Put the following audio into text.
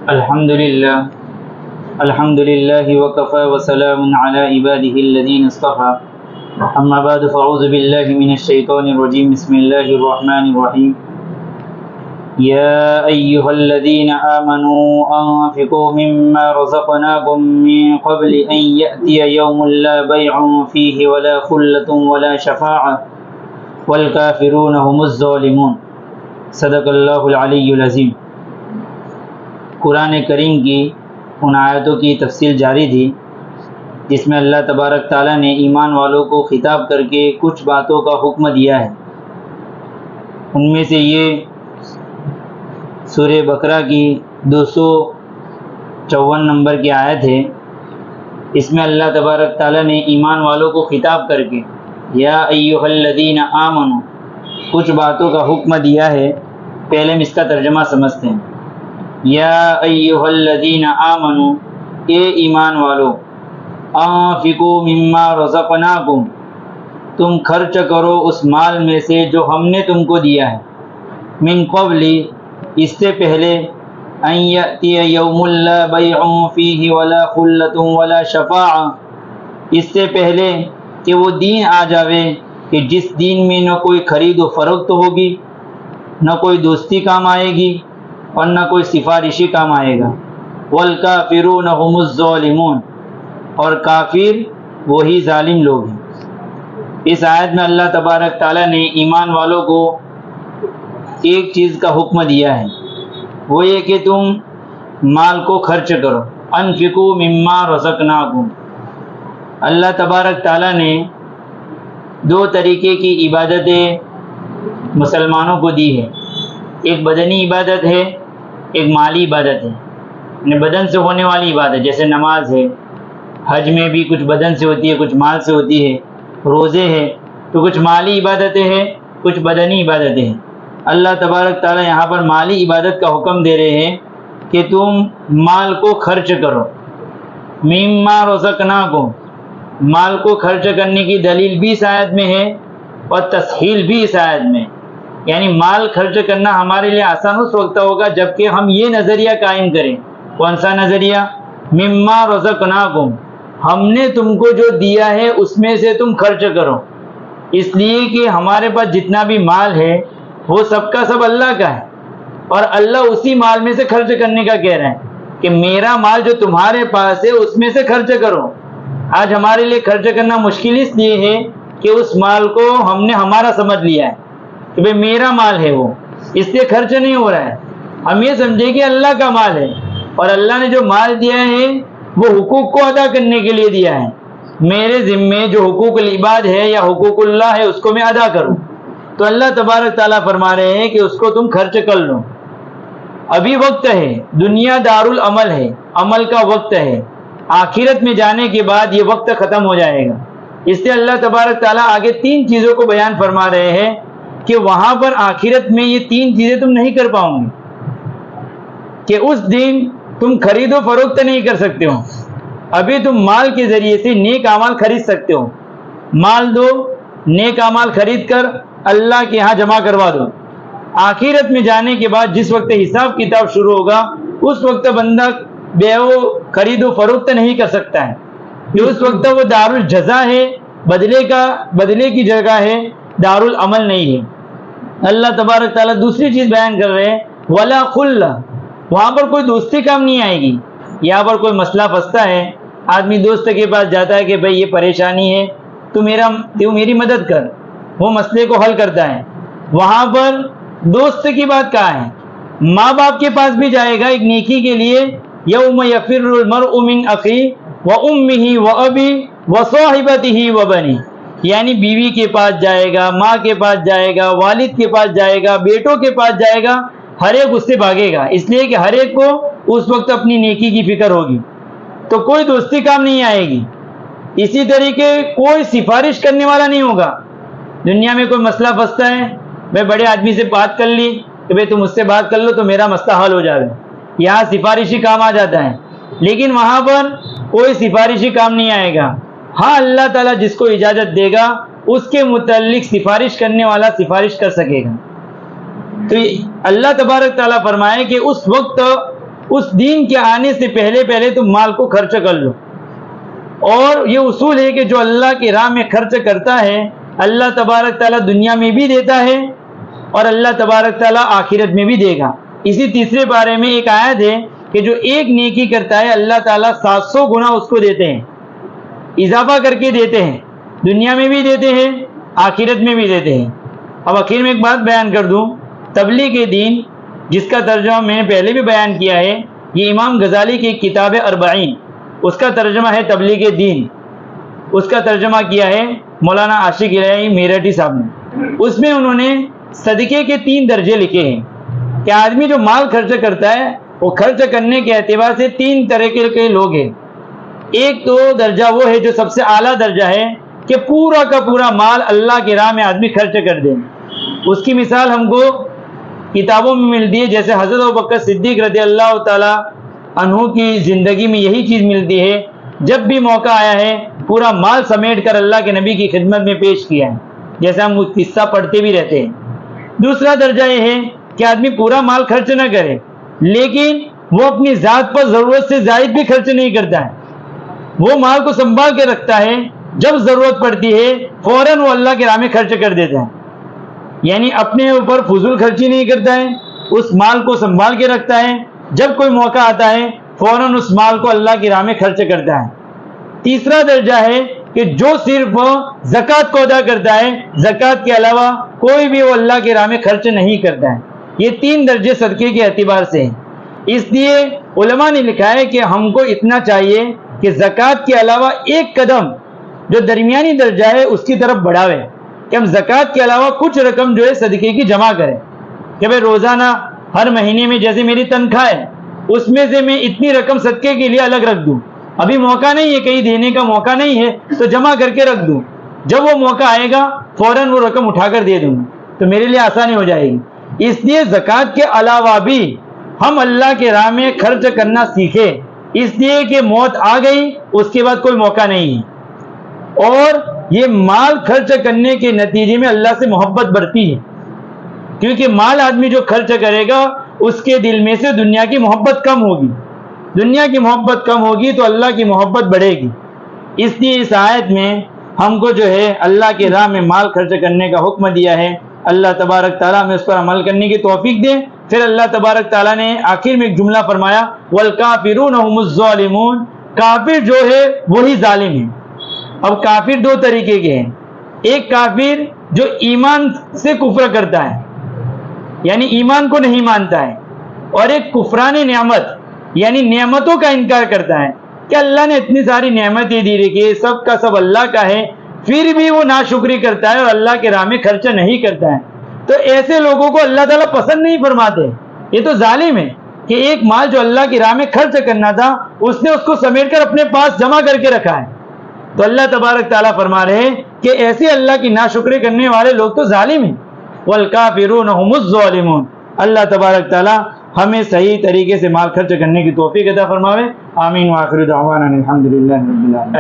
الحمد لله وكفى وسلام على عباده الذين اصطفى أما بعد فأعوذ بالله من الشيطان الرجيم بسم الله الرحمن الرحيم يا أيها الذين آمنوا أنفقوا مما رزقناكم من قبل أن يأتي يوم لا بيع فيه ولا خلة ولا شفاعة والكافرون هم الظالمون صدق اللہ العلی العظیم۔ قرآن کریم کی ان آیتوں کی تفصیل جاری تھی جس میں اللہ تبارک تعالیٰ نے ایمان والوں کو خطاب کر کے کچھ باتوں کا حکم دیا ہے۔ ان میں سے یہ سورہ بقرہ کی 254 نمبر کی آیت ہے۔ اس میں اللہ تبارک تعالیٰ نے ایمان والوں کو خطاب کر کے یا ایھا الذین آمنوا کچھ باتوں کا حکم دیا ہے۔ پہلے ہم اس کا ترجمہ سمجھتے ہیں۔ یا ایھا الذین آمنوا، اے ایمان والو، انفقوا مما رزقناکم، تم خرچ کرو اس مال میں سے جو ہم نے تم کو دیا ہے، من قبل، اس سے پہلے، ان یأتی یوم لا بیع فیہ ولا خلۃ ولا شفاعہ، اس سے پہلے کہ وہ دن آ جاوے کہ جس دن میں نہ کوئی خرید و فروخت ہوگی، نہ کوئی دوستی کام آئے گی اور نہ کوئی سفارشی کام آئے گا۔ والکافرون هم الظالمون، اور کافر وہی ظالم لوگ ہیں۔ اس آیت میں اللہ تبارک تعالیٰ نے ایمان والوں کو ایک چیز کا حکم دیا ہے، وہ یہ کہ تم مال کو خرچ کرو۔ انفقوا مما رزقناکم، اللہ تبارک تعالیٰ نے دو طریقے کی عبادتیں مسلمانوں کو دی ہے، ایک بدنی عبادت ہے، ایک مالی عبادت ہے۔ یعنی بدن سے ہونے والی عبادت جیسے نماز ہے، حج میں بھی کچھ بدن سے ہوتی ہے، کچھ مال سے ہوتی ہے، روزے ہے، تو کچھ مالی عبادتیں ہیں، کچھ بدنی عبادتیں ہیں۔ اللہ تبارک تعالیٰ یہاں پر مالی عبادت کا حکم دے رہے ہیں کہ تم مال کو خرچ کرو۔ مما رزقناکم، مال کو خرچ کرنے کی دلیل بھی اس آیت میں ہے اور تسہیل بھی اس آیت میں، یعنی مال خرچ کرنا ہمارے لیے آسان اس وقت ہوگا جب کہ ہم یہ نظریہ قائم کریں۔ کون سا نظریہ؟ مما رزقناکم، ہم نے تم کو جو دیا ہے اس میں سے تم خرچ کرو، اس لیے کہ ہمارے پاس جتنا بھی مال ہے وہ سب کا سب اللہ کا ہے، اور اللہ اسی مال میں سے خرچ کرنے کا کہہ رہے ہیں کہ میرا مال جو تمہارے پاس ہے اس میں سے خرچ کرو۔ آج ہمارے لیے خرچ کرنا مشکل اس لیے ہے کہ اس مال کو ہم نے ہمارا سمجھ لیا ہے کہ بھئی میرا مال ہے، وہ اس لیے خرچ نہیں ہو رہا ہے۔ ہم یہ سمجھے کہ اللہ کا مال ہے، اور اللہ نے جو مال دیا ہے وہ حقوق کو ادا کرنے کے لیے دیا ہے۔ میرے ذمے جو حقوق العباد ہے یا حقوق اللہ ہے اس کو میں ادا کروں، تو اللہ تبارک تعالیٰ فرما رہے ہیں کہ اس کو تم خرچ کر لو۔ ابھی وقت ہے، دنیا دار العمل ہے، عمل کا وقت ہے، آخرت میں جانے کے بعد یہ وقت ختم ہو جائے گا۔ اس لیے اللہ تبارک تعالیٰ آگے تین چیزوں کو بیان فرما رہے ہیں کہ وہاں پر آخرت میں یہ تین چیزیں تم نہیں کر پاؤ گے، کہ اس دن تم خرید و فروخت نہیں کر سکتے ہو۔ ابھی تم مال کے ذریعے سے نیک اعمال خرید سکتے ہو، مال دو، نیک اعمال خرید کر اللہ کے ہاں جمع کروا دو۔ آخرت میں جانے کے بعد جس وقت حساب کتاب شروع ہوگا اس وقت بندہ بیع و خرید و فروخت نہیں کر سکتا ہے، کہ اس وقت وہ دار الجزا ہے، بدلے کی جگہ ہے، دار العمل نہیں ہے۔ اللہ تبارک تعالیٰ دوسری چیز بیان کر رہے ہیں، ولا خلہ، وہاں پر کوئی دوستی کام نہیں آئے گی۔ یہاں پر کوئی مسئلہ پھنستا ہے، آدمی دوست کے پاس جاتا ہے کہ بھئی یہ پریشانی ہے، تو میری مدد کر، وہ مسئلے کو حل کرتا ہے۔ وہاں پر دوست کی بات کہاں ہے؟ ماں باپ کے پاس بھی جائے گا ایک نیکی کے لیے، یوم یفر المرء من اخیہ وامہ وابیہ وصاحبتہ وبنیہ، یعنی بیوی کے پاس جائے گا، ماں کے پاس جائے گا، والد کے پاس جائے گا، بیٹوں کے پاس جائے گا، ہر ایک اس سے بھاگے گا، اس لیے کہ ہر ایک کو اس وقت اپنی نیکی کی فکر ہوگی، تو کوئی دوستی کام نہیں آئے گی۔ اسی طریقے کوئی سفارش کرنے والا نہیں ہوگا۔ دنیا میں کوئی مسئلہ پھنستا ہے، میں بڑے آدمی سے بات کر لی کہ بھئی تم مجھ سے بات کر لو تو میرا مسئلہ حل ہو جائے گا، یہاں سفارشی کام آ جاتا ہے، لیکن وہاں پر کوئی سفارشی کام نہیں آئے گا۔ ہاں اللہ تعالیٰ جس کو اجازت دے گا اس کے متعلق سفارش کرنے والا سفارش کر سکے گا۔ تو اللہ تبارک تعالیٰ فرمائے کہ اس وقت اس دین کے آنے سے پہلے تم مال کو خرچ کر لو. اور یہ اصول ہے کہ جو اللہ کی راہ میں خرچ کرتا ہے اللہ تبارک تعالیٰ دنیا میں بھی دیتا ہے اور اللہ تبارک تعالیٰ آخرت میں بھی دے گا. اسی تیسرے بارے میں ایک آیت ہے کہ جو ایک نیکی کرتا ہے اللہ تعالیٰ 700 گنا اس کو دیتے ہیں، اضافہ کر کے دیتے ہیں، دنیا میں بھی دیتے ہیں آخرت میں بھی دیتے ہیں. اب آخر میں ایک بات بیان کر دوں، تبلیغ دین جس کا ترجمہ میں نے پہلے بھی بیان کیا ہے، یہ امام غزالی کی کتاب اربعین، اس کا ترجمہ ہے تبلیغ دین، اس کا ترجمہ کیا ہے مولانا عاشق الہی میرٹھی صاحب نے. اس میں انہوں نے صدقے کے 3 درجے لکھے ہیں کہ آدمی جو مال خرچ کرتا ہے وہ خرچ کرنے کے اعتبار سے 3 طرح کے لوگ ہیں. ایک تو درجہ وہ ہے جو سب سے اعلیٰ درجہ ہے کہ پورا کا پورا مال اللہ کی راہ میں آدمی خرچ کر دے. اس کی مثال ہم کو کتابوں میں ملتی ہے، جیسے حضرت ابوبکر صدیق رضی اللہ تعالیٰ عنہ کی زندگی میں یہی چیز ملتی ہے، جب بھی موقع آیا ہے پورا مال سمیٹ کر اللہ کے نبی کی خدمت میں پیش کیا ہے، جیسے ہم قصہ پڑھتے بھی رہتے ہیں. دوسرا درجہ یہ ہے کہ آدمی پورا مال خرچ نہ کرے لیکن وہ اپنی ذات پر ضرورت سے زائد بھی خرچ نہیں کرتا ہے، وہ مال کو سنبھال کے رکھتا ہے، جب ضرورت پڑتی ہے فوراً وہ اللہ کے راہ میں خرچ کر دیتا ہے. یعنی اپنے اوپر فضول خرچی نہیں کرتا ہے، اس مال کو سنبھال کے رکھتا ہے، جب کوئی موقع آتا ہے فوراً اس مال کو اللہ کی راہ میں خرچ کرتا ہے. تیسرا درجہ ہے کہ جو صرف زکوٰۃ کو ادا کرتا ہے، زکوٰۃ کے علاوہ کوئی بھی وہ اللہ کی راہ میں خرچ نہیں کرتا ہے. یہ 3 درجے صدقے کے اعتبار سے ہیں. اس لیے علماء نے لکھا ہے کہ ہم کو اتنا چاہیے کہ زکوٰۃ کے علاوہ ایک قدم جو درمیانی درجہ ہے اس کی طرف بڑھاوے، کہ ہم زکوٰۃ کے علاوہ کچھ رقم جو ہے صدقے کی جمع کریں، کہ بھائی روزانہ ہر مہینے میں جیسے میری تنخواہ ہے اس میں سے میں اتنی رقم صدقے کے لیے الگ رکھ دوں. ابھی موقع نہیں ہے، کہیں دینے کا موقع نہیں ہے تو جمع کر کے رکھ دوں، جب وہ موقع آئے گا فوراً وہ رقم اٹھا کر دے دوں گا تو میرے لیے آسانی ہو جائے گی. اس لیے زکوٰۃ کے علاوہ بھی ہم اللہ کے راہ میں خرچ کرنا سیکھیں، اس لیے کہ موت آ گئی اس کے بعد کوئی موقع نہیں ہے. اور یہ مال خرچ کرنے کے نتیجے میں اللہ سے محبت بڑھتی ہے، کیونکہ مال آدمی جو خرچ کرے گا اس کے دل میں سے دنیا کی محبت کم ہوگی، دنیا کی محبت کم ہوگی تو اللہ کی محبت بڑھے گی. اس لیے اس آیت میں ہم کو جو ہے اللہ کی راہ میں مال خرچ کرنے کا حکم دیا ہے. اللہ تبارک تعالیٰ میں اس پر عمل کرنے کی توفیق دے. پھر اللہ تبارک تعالیٰ نے آخر میں ایک جملہ فرمایا والکافرون هم الظالمون، کافر جو ہے وہی ظالم ہے. اب کافر 2 طریقے کے ہیں، ایک کافر جو ایمان سے کفر کرتا ہے یعنی ایمان کو نہیں مانتا ہے، اور ایک کفران نعمت یعنی نعمتوں کا انکار کرتا ہے کہ اللہ نے اتنی ساری نعمتیں دی رکھی، سب کا سب اللہ کا ہے، پھر بھی وہ ناشکری کرتا ہے اور اللہ کے راہ میں خرچ نہیں کرتا ہے. تو ایسے لوگوں کو اللہ تعالیٰ پسند نہیں فرماتے. یہ تو ظالم ہے کہ ایک مال جو اللہ کی راہ میں خرچ کرنا تھا اس نے اس کو سمیٹ کر اپنے پاس جمع کر کے رکھا ہے. تو اللہ تبارک تعالیٰ فرما رہے ہیں کہ ایسے اللہ کی ناشکری کرنے والے لوگ تو ظالم ہیں. والکافرون هم الظالمون. اللہ تبارک تعالیٰ ہمیں صحیح طریقے سے مال خرچ کرنے کی توفیق عطا فرماوے. آمین. وآخر دعوانا الحمدللہ رب العالمین.